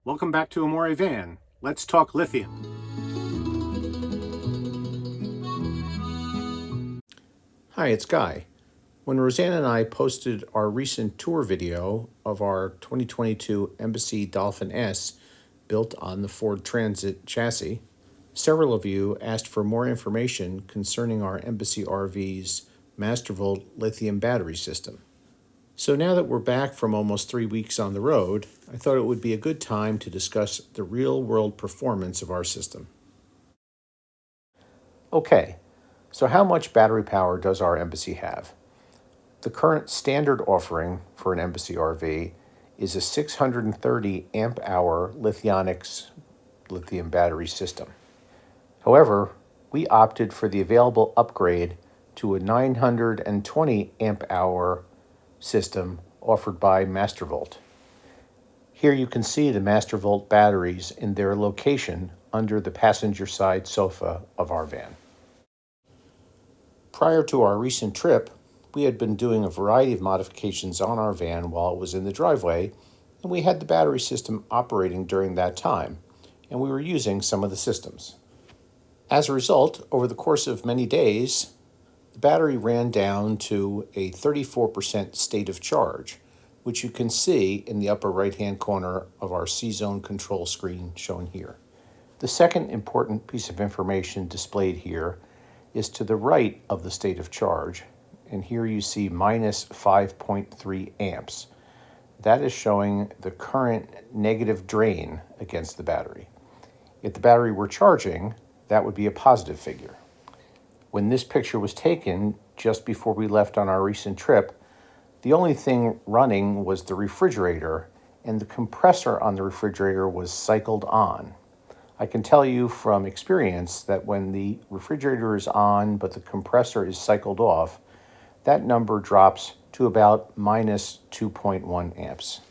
Welcome back to Amore Van. Let's talk lithium. Hi, it's Guy. When Rosanna and I posted our recent tour video of our 2022 Embassy Dolphin S built on the Ford Transit chassis, several of you asked for more information concerning our Embassy RV's Mastervolt lithium battery system. So now that we're back from almost 3 weeks on the road, I thought it would be a good time to discuss the real-world performance of our system. Okay, so how much battery power does our Embassy have? The current standard offering for an Embassy RV is a 630 amp-hour lithium battery system. However, we opted for the available upgrade to a 920 amp-hour system offered by Mastervolt. Here you can see the Mastervolt batteries in their location under the passenger side sofa of our van. Prior to our recent trip, we had been doing a variety of modifications on our van while it was in the driveway, and we had the battery system operating during that time, and we were using some of the systems. As a result, over the course of many days, the battery ran down to a 34% state of charge, which you can see in the upper right-hand corner of our C-Zone control screen shown here. The second important piece of information displayed here is to the right of the state of charge, and here you see minus 5.3 amps. That is showing the current negative drain against the battery. If the battery were charging, that would be a positive figure. When this picture was taken just before we left on our recent trip, the only thing running was the refrigerator, and the compressor on the refrigerator was cycled on. I can tell you from experience that when the refrigerator is on but the compressor is cycled off, that number drops to about minus 2.1 amps.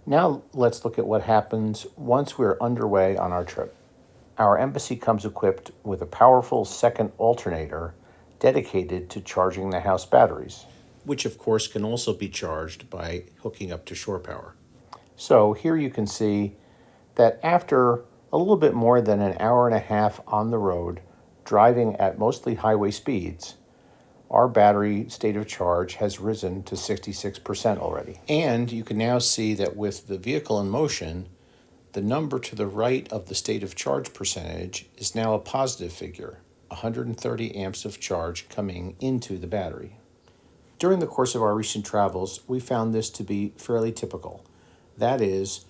Now let's look at what happens once we're underway on our trip. Our Embassy comes equipped with a powerful second alternator dedicated to charging the house batteries, which of course can also be charged by hooking up to shore power. So here you can see that after a little bit more than an hour and a half on the road, driving at mostly highway speeds, our battery state of charge has risen to 66% already. And you can now see that with the vehicle in motion, the number to the right of the state of charge percentage is now a positive figure, 130 amps of charge coming into the battery. During the course of our recent travels, we found this to be fairly typical. That is,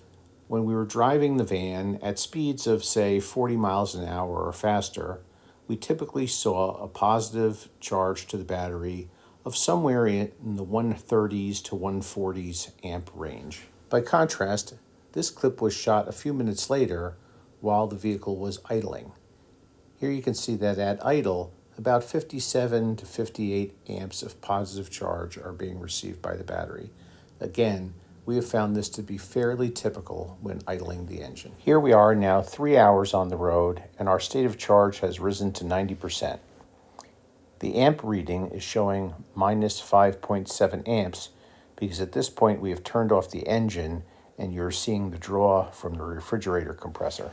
when we were driving the van at speeds of, say, 40 miles an hour or faster, we typically saw a positive charge to the battery of somewhere in the 130s to 140s amp range. By contrast, this clip was shot a few minutes later while the vehicle was idling. Here you can see that at idle, about 57 to 58 amps of positive charge are being received by the battery. Again, we have found this to be fairly typical when idling the engine. Here we are now 3 hours on the road, and our state of charge has risen to 90%. The amp reading is showing minus 5.7 amps because at this point we have turned off the engine and you're seeing the draw from the refrigerator compressor.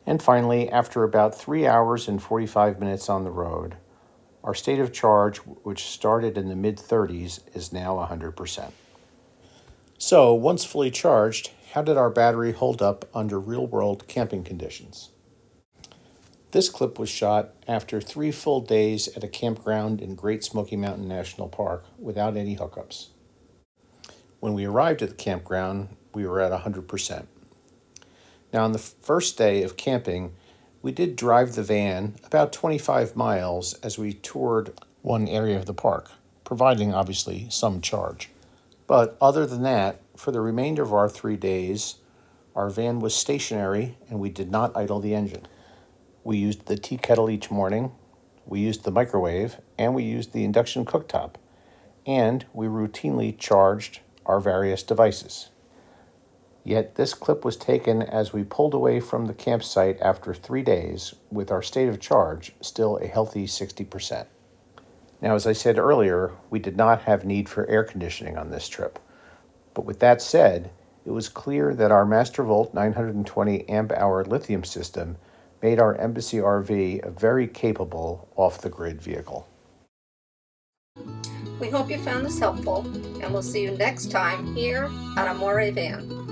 And finally, after about 3 hours and 45 minutes on the road, our state of charge, which started in the mid-30s, is now 100%. So, once fully charged, how did our battery hold up under real-world camping conditions? This clip was shot after 3 full days at a campground in Great Smoky Mountain National Park without any hookups. When we arrived at the campground, we were at 100%. Now, on the first day of camping, we did drive the van about 25 miles as we toured one area of the park, providing, obviously, some charge. But other than that, for the remainder of our 3 days, our van was stationary and we did not idle the engine. We used the tea kettle each morning, we used the microwave, and we used the induction cooktop. And we routinely charged our various devices. Yet this clip was taken as we pulled away from the campsite after 3 days with our state of charge still a healthy 60%. Now, as I said earlier, we did not have need for air conditioning on this trip. But with that said, it was clear that our Mastervolt 920 amp hour lithium system made our Embassy RV a very capable off-the-grid vehicle. We hope you found this helpful, and we'll see you next time here on Amore Van.